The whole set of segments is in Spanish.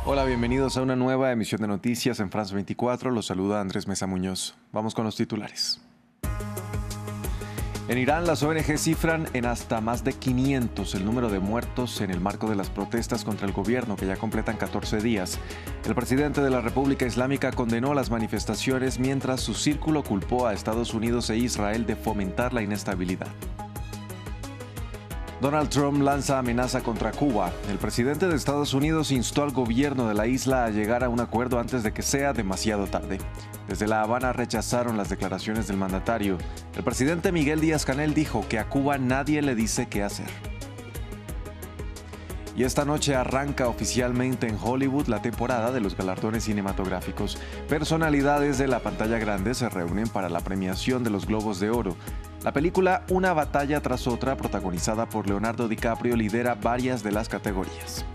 Hola, bienvenidos a una nueva emisión de noticias en France 24. Los saluda Andrés Mesa Muñoz. Vamos con los titulares. En Irán, las ONG cifran en hasta más de 500 el número de muertos en el marco de las protestas contra el gobierno, que ya completan 14 días. El presidente de la República Islámica condenó las manifestaciones mientras su círculo culpó a Estados Unidos e Israel de fomentar la inestabilidad. Donald Trump lanza amenaza contra Cuba. El presidente de Estados Unidos instó al gobierno de la isla a llegar a un acuerdo antes de que sea demasiado tarde. Desde La Habana rechazaron las declaraciones del mandatario. El presidente Miguel Díaz-Canel dijo que a Cuba nadie le dice qué hacer. Y esta noche arranca oficialmente en Hollywood la temporada de los galardones cinematográficos. Personalidades de la pantalla grande se reúnen para la premiación de los Globos de Oro. La película Una batalla tras otra, protagonizada por Leonardo DiCaprio, lidera varias de las categorías.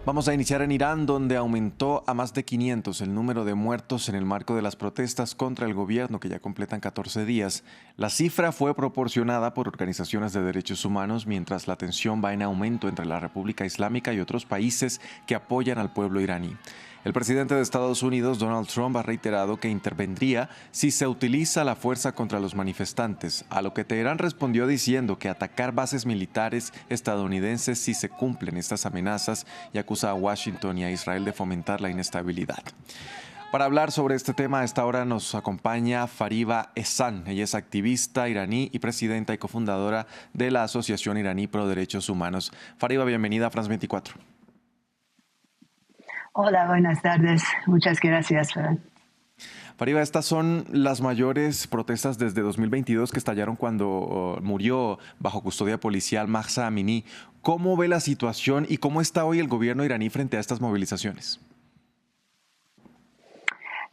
Vamos a iniciar en Irán, donde aumentó a más de 500 el número de muertos en el marco de las protestas contra el gobierno, que ya completan 14 días. La cifra fue proporcionada por organizaciones de derechos humanos, mientras la tensión va en aumento entre la República Islámica y otros países que apoyan al pueblo iraní. El presidente de Estados Unidos, Donald Trump, ha reiterado que intervendría si se utiliza la fuerza contra los manifestantes, a lo que Teherán respondió diciendo que atacar bases militares estadounidenses si se cumplen estas amenazas, y acusa a Washington y a Israel de fomentar la inestabilidad. Para hablar sobre este tema, a esta hora nos acompaña Fariba Ehsan. Ella es activista iraní y presidenta y cofundadora de la Asociación Iraní Pro Derechos Humanos. Fariba, bienvenida a France 24. Hola, buenas tardes. Muchas gracias, Fran. Fariba, estas son las mayores protestas desde 2022 que estallaron cuando murió bajo custodia policial Mahsa Amini. ¿Cómo ve la situación y cómo está hoy el gobierno iraní frente a estas movilizaciones?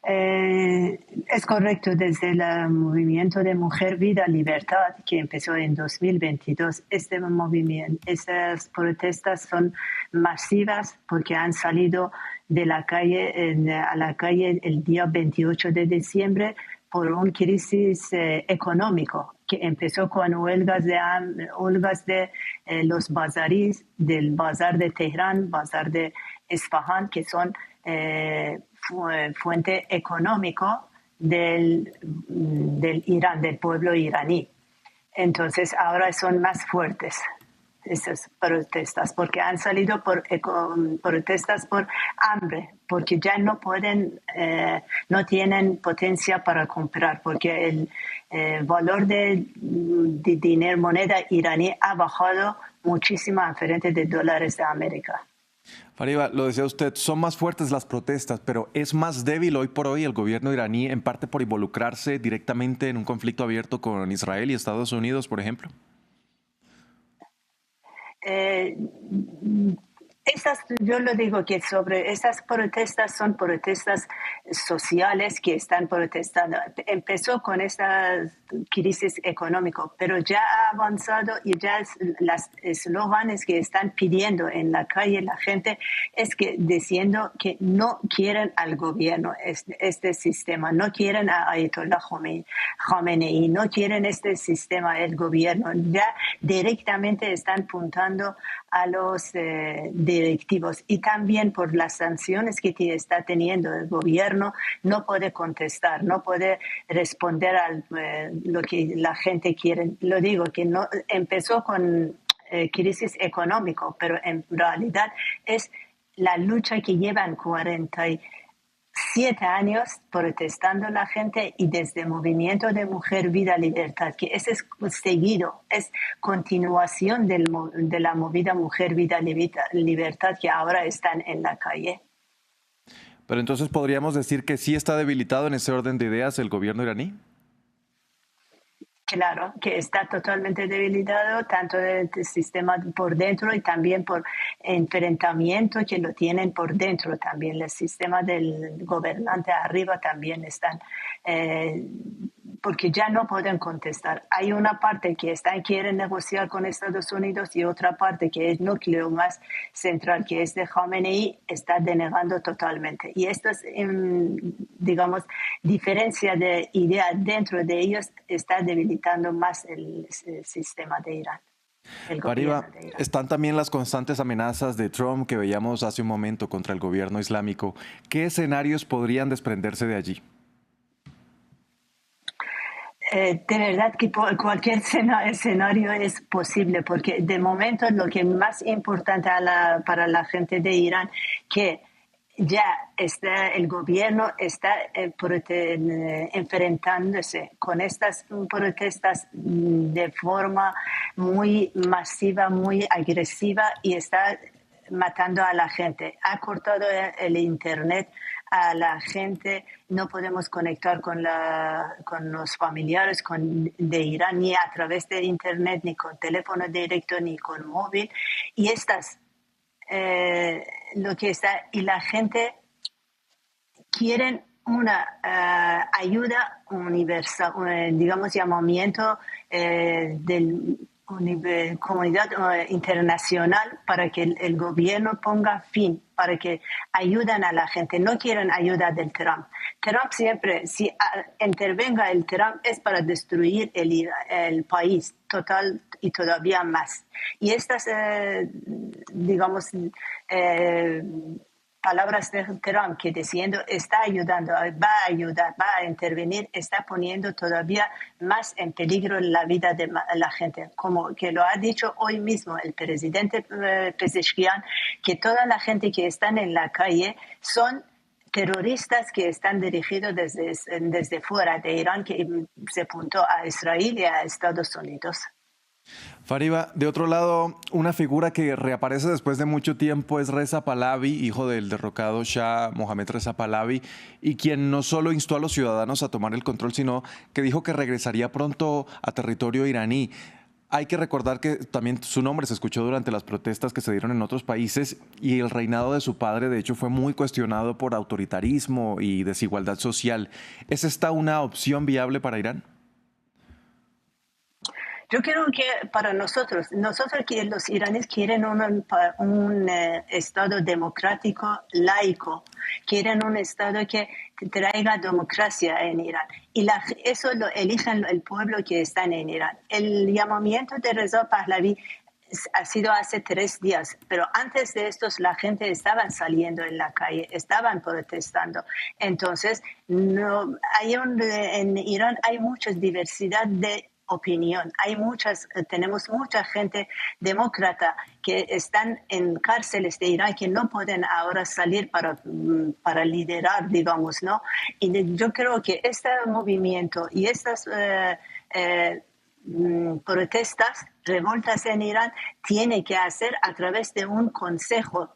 Es correcto, desde el movimiento de Mujer, Vida, Libertad, que empezó en 2022, estas protestas son masivas porque han salido de la calle, a la calle el día 28 de diciembre por una crisis económico que empezó con huelgas de los bazaríes, del bazar de Teherán, bazar de Esfahan, que son fuente económico del Irán, del pueblo iraní. Entonces ahora son más fuertes esas protestas porque han salido protestas por hambre, porque ya no pueden, no tienen potencia para comprar, porque el valor de dinero, moneda iraní ha bajado muchísimo a frente de dólares de América. Fariba, lo decía usted, son más fuertes las protestas, pero ¿es más débil hoy por hoy el gobierno iraní, en parte por involucrarse directamente en un conflicto abierto con Israel y Estados Unidos, por ejemplo? Yo lo digo que sobre esas protestas son protestas sociales que están protestando. Empezó con esta crisis económica, pero ya ha avanzado y ya las eslóganes que están pidiendo en la calle la gente es que diciendo que no quieren al gobierno este sistema, no quieren a Ayatollah Khomeini, no quieren este sistema, el gobierno. Ya directamente están apuntando a los directivos, y también por las sanciones que está teniendo el gobierno, no puede contestar, no puede responder a lo que la gente quiere. Lo digo que no empezó con crisis económica, pero en realidad es la lucha que llevan 47 años protestando la gente, y desde el movimiento de Mujer, Vida, Libertad, que ese es seguido, es continuación de la movida Mujer, Vida, Libertad, que ahora están en la calle. Pero entonces podríamos decir que sí está debilitado en ese orden de ideas el gobierno iraní. Claro, que está totalmente debilitado, tanto del sistema por dentro y también por enfrentamiento que lo tienen por dentro también. El sistema del gobernante arriba también están porque ya no pueden contestar. Hay una parte que quiere negociar con Estados Unidos y otra parte que es núcleo más central, que es de Khamenei, está denegando totalmente. Y esta es, digamos, diferencia de idea dentro de ellos está debilitando más el sistema de Irán. Fariba, están también las constantes amenazas de Trump que veíamos hace un momento contra el gobierno islámico. ¿Qué escenarios podrían desprenderse de allí? De verdad que cualquier escenario es posible, porque de momento lo que más importante para la gente de Irán, que ya el gobierno está enfrentándose con estas protestas de forma muy masiva, muy agresiva y está matando a la gente. Ha cortado el internet a la gente, no podemos conectar con los familiares de Irán ni a través de internet, ni con teléfono directo, ni con móvil. Y lo que está, y la gente quieren una ayuda universal, digamos, llamamiento del comunidad internacional para que el gobierno ponga fin, para que ayuden a la gente. No quieren ayuda del Trump. Trump siempre, si intervenga el Trump, es para destruir el país total y todavía más. Y estas, digamos, palabras de Trump que diciendo está ayudando, va a ayudar, va a intervenir, está poniendo todavía más en peligro la vida de la gente. Como que lo ha dicho hoy mismo el presidente Pezeshkian, que toda la gente que están en la calle son terroristas que están dirigidos desde fuera de Irán, que se apuntó a Israel y a Estados Unidos. Fariba, de otro lado, una figura que reaparece después de mucho tiempo es Reza Pahlavi, hijo del derrocado Shah Mohammad Reza Pahlavi, y quien no solo instó a los ciudadanos a tomar el control, sino que dijo que regresaría pronto a territorio iraní. Hay que recordar que también su nombre se escuchó durante las protestas que se dieron en otros países y el reinado de su padre, de hecho, fue muy cuestionado por autoritarismo y desigualdad social. ¿Es esta una opción viable para Irán? Yo creo que para nosotros que los iraníes quieren un Estado democrático, laico, quieren un Estado que traiga democracia en Irán. Y eso lo eligen el pueblo que está en Irán. El llamamiento de Reza Pahlavi ha sido hace 3 días, pero antes de esto la gente estaba saliendo en la calle, estaban protestando. Entonces, en Irán hay mucha diversidad de opinión. Tenemos mucha gente demócrata que están en cárceles de Irán que no pueden ahora salir para liderar, digamos, ¿no? Y yo creo que este movimiento y estas protestas, revoltas en Irán, tiene que hacer a través de un consejo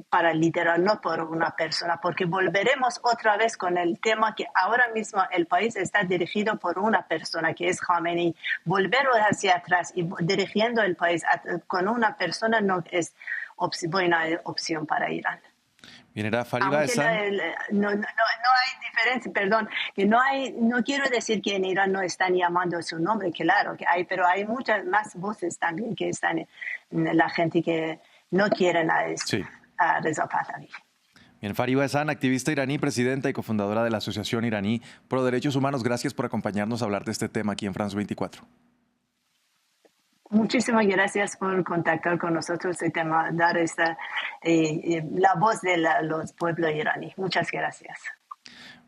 para liderar, no por una persona, porque volveremos otra vez con el tema que ahora mismo el país está dirigido por una persona, que es Khamenei. Volver hacia atrás y dirigiendo el país con una persona no es buena opción para Irán. Bien, era Fariba Ehsan. No hay diferencia, perdón, que no quiero decir que en Irán no están llamando su nombre, claro que hay, pero hay muchas más voces también que están en la gente que no quieren a esto. Sí. A Reza Pahlavi. Bien, Fariba Ehsan, activista iraní, presidenta y cofundadora de la Asociación Iraní Pro Derechos Humanos. Gracias por acompañarnos a hablar de este tema aquí en France 24. Muchísimas gracias por contactar con nosotros y dar la voz de los pueblos iraníes. Muchas gracias.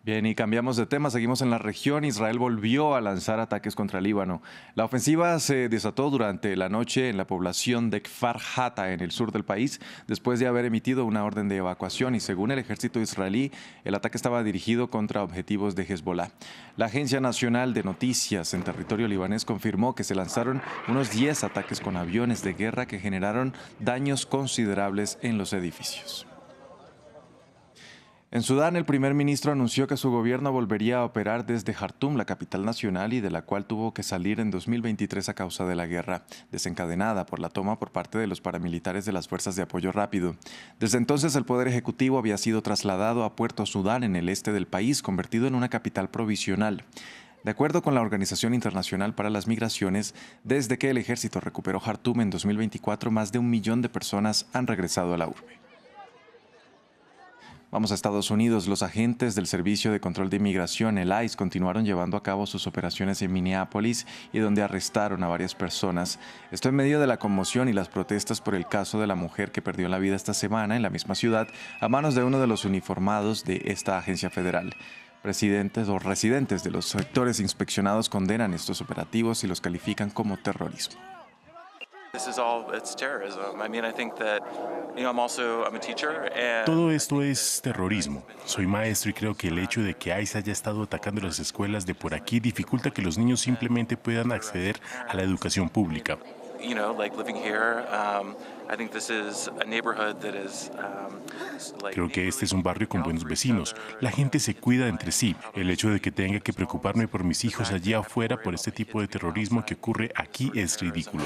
Bien, y cambiamos de tema, seguimos en la región. Israel volvió a lanzar ataques contra Líbano. La ofensiva se desató durante la noche en la población de Kfar Hatta, en el sur del país, después de haber emitido una orden de evacuación y según el ejército israelí, el ataque estaba dirigido contra objetivos de Hezbollah. La Agencia Nacional de Noticias en territorio libanés confirmó que se lanzaron unos 10 ataques con aviones de guerra que generaron daños considerables en los edificios. En Sudán, el primer ministro anunció que su gobierno volvería a operar desde Jartum, la capital nacional, y de la cual tuvo que salir en 2023 a causa de la guerra, desencadenada por la toma por parte de los paramilitares de las Fuerzas de Apoyo Rápido. Desde entonces, el Poder Ejecutivo había sido trasladado a Puerto Sudán, en el este del país, convertido en una capital provisional. De acuerdo con la Organización Internacional para las Migraciones, desde que el ejército recuperó Jartum en 2024, más de 1 millón de personas han regresado a la urbe. Vamos a Estados Unidos. Los agentes del Servicio de Control de Inmigración, el ICE, continuaron llevando a cabo sus operaciones en Minneapolis y donde arrestaron a varias personas. Esto en medio de la conmoción y las protestas por el caso de la mujer que perdió la vida esta semana en la misma ciudad a manos de uno de los uniformados de esta agencia federal. Presidentes o residentes de los sectores inspeccionados condenan estos operativos y los califican como terrorismo. Todo esto es terrorismo. Soy maestro y creo que el hecho de que ICE haya estado atacando las escuelas de por aquí dificulta que los niños simplemente puedan acceder a la educación pública. Creo que este es un barrio con buenos vecinos. La gente se cuida entre sí. El hecho de que tenga que preocuparme por mis hijos allí afuera por este tipo de terrorismo que ocurre aquí es ridículo.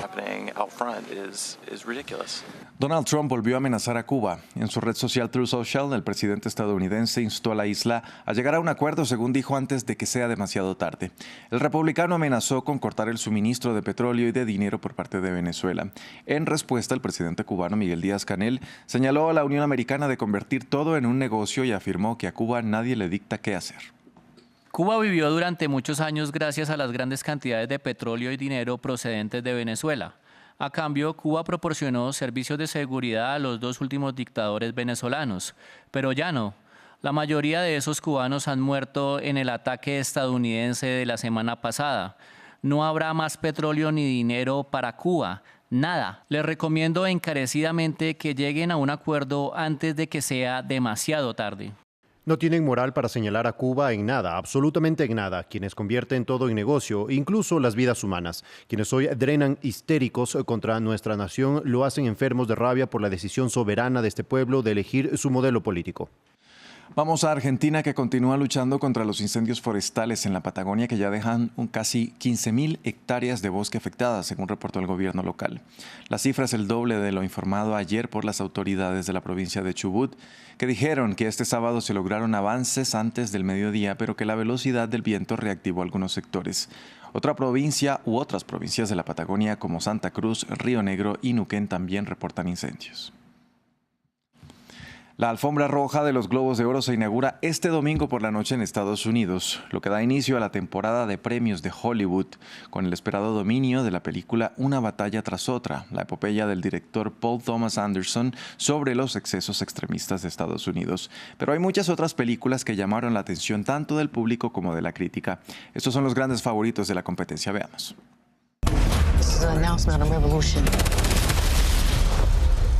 Donald Trump volvió a amenazar a Cuba. En su red social Truth Social, el presidente estadounidense instó a la isla a llegar a un acuerdo, según dijo, antes de que sea demasiado tarde. El republicano amenazó con cortar el suministro de petróleo y de dinero por parte de Venezuela. En respuesta, el presidente cubano Miguel Díaz-Canel señaló a la Unión Americana de convertir todo en un negocio y afirmó que a Cuba nadie le dicta qué hacer. Cuba vivió durante muchos años gracias a las grandes cantidades de petróleo y dinero procedentes de Venezuela. A cambio, Cuba proporcionó servicios de seguridad a los 2 últimos dictadores venezolanos, pero ya no. La mayoría de esos cubanos han muerto en el ataque estadounidense de la semana pasada. No habrá más petróleo ni dinero para Cuba. Nada. Les recomiendo encarecidamente que lleguen a un acuerdo antes de que sea demasiado tarde. No tienen moral para señalar a Cuba en nada, absolutamente en nada, quienes convierten todo en negocio, incluso las vidas humanas. Quienes hoy drenan histéricos contra nuestra nación lo hacen enfermos de rabia por la decisión soberana de este pueblo de elegir su modelo político. Vamos a Argentina, que continúa luchando contra los incendios forestales en la Patagonia, que ya dejan casi 15.000 hectáreas de bosque afectadas, según reportó el gobierno local. La cifra es el doble de lo informado ayer por las autoridades de la provincia de Chubut, que dijeron que este sábado se lograron avances antes del mediodía, pero que la velocidad del viento reactivó algunos sectores. Otra provincia u otras provincias de la Patagonia, como Santa Cruz, Río Negro y Neuquén, también reportan incendios. La alfombra roja de los Globos de Oro se inaugura este domingo por la noche en Estados Unidos, lo que da inicio a la temporada de premios de Hollywood, con el esperado dominio de la película Una batalla tras otra, la epopeya del director Paul Thomas Anderson sobre los excesos extremistas de Estados Unidos. Pero hay muchas otras películas que llamaron la atención tanto del público como de la crítica. Estos son los grandes favoritos de la competencia. Veamos.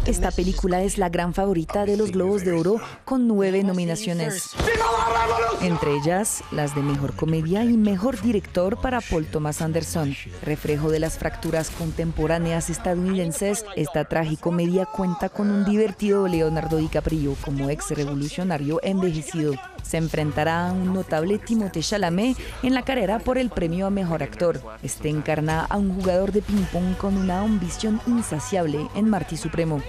Esta película es la gran favorita de los Globos de Oro, con 9 nominaciones. Entre ellas, las de Mejor Comedia y Mejor Director para Paul Thomas Anderson. Reflejo de las fracturas contemporáneas estadounidenses, esta tragicomedia cuenta con un divertido Leonardo DiCaprio como ex revolucionario envejecido. Se enfrentará a un notable Timothée Chalamet en la carrera por el premio a Mejor Actor. Este encarna a un jugador de ping-pong con una ambición insaciable en Martí Supremo.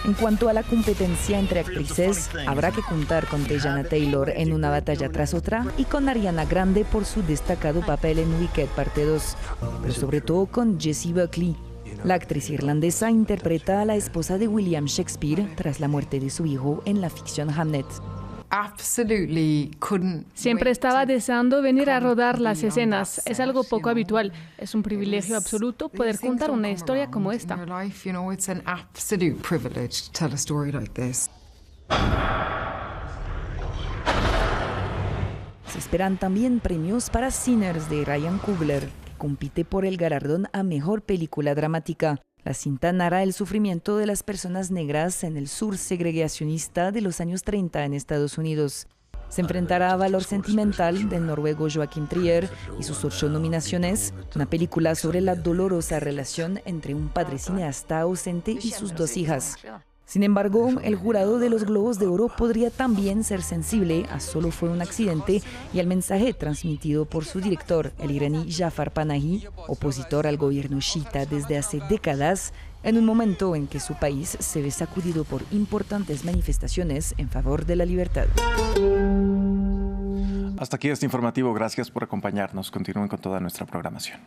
En cuanto a la competencia entre actrices, habrá que contar con Teyana Taylor en Una batalla tras otra y con Ariana Grande por su destacado papel en Wicked Parte 2, pero sobre todo con Jessie Buckley. La actriz irlandesa interpreta a la esposa de William Shakespeare tras la muerte de su hijo en la ficción Hamlet. Siempre estaba deseando venir a rodar las escenas. Es algo poco habitual. Es un privilegio absoluto poder contar una historia como esta. Se esperan también premios para Sinners de Ryan Coogler, que compite por el galardón a Mejor Película Dramática. La cinta narra el sufrimiento de las personas negras en el sur segregacionista de los años 30 en Estados Unidos. Se enfrentará a Valor Sentimental del noruego Joachim Trier y sus 8 nominaciones, una película sobre la dolorosa relación entre un padre cineasta ausente y sus 2 hijas. Sin embargo, el jurado de los Globos de Oro podría también ser sensible a Solo fue un accidente y al mensaje transmitido por su director, el iraní Jafar Panahi, opositor al gobierno chiita desde hace décadas, en un momento en que su país se ve sacudido por importantes manifestaciones en favor de la libertad. Hasta aquí este informativo. Gracias por acompañarnos. Continúen con toda nuestra programación.